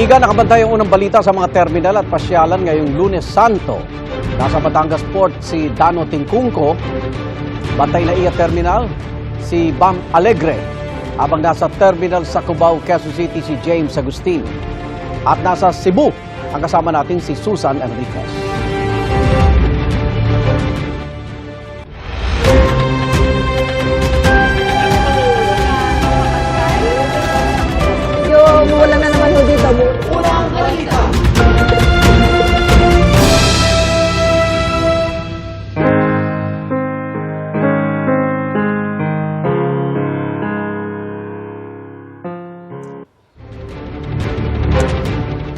Iga, nakabantay ang unang balita sa mga terminal at pasyalan ngayong Lunes Santo. Nasa Batangas Port si Dano Tingkungko, bantay na iya terminal si Bam Alegre, habang nasa terminal sa Cubao, Quezon City si James Agustin. At nasa Cebu, ang kasama natin si Susan Enriquez. Wala na naman ho dito. Unang balita.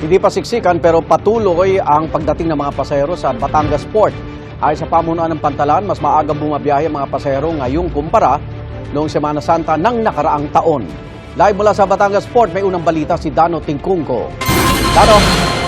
Hindi pa siksikan pero patuloy ang pagdating ng mga pasahero sa Batangas Port. Ayon sa pamunuan ng Pantalan, mas maaga bumabiyahe ang mga pasahero ngayong kumpara noong Semana Santa ng nakaraang taon. Live mula sa Batangas Port, may unang balita si Dano Tingkungko. Dano!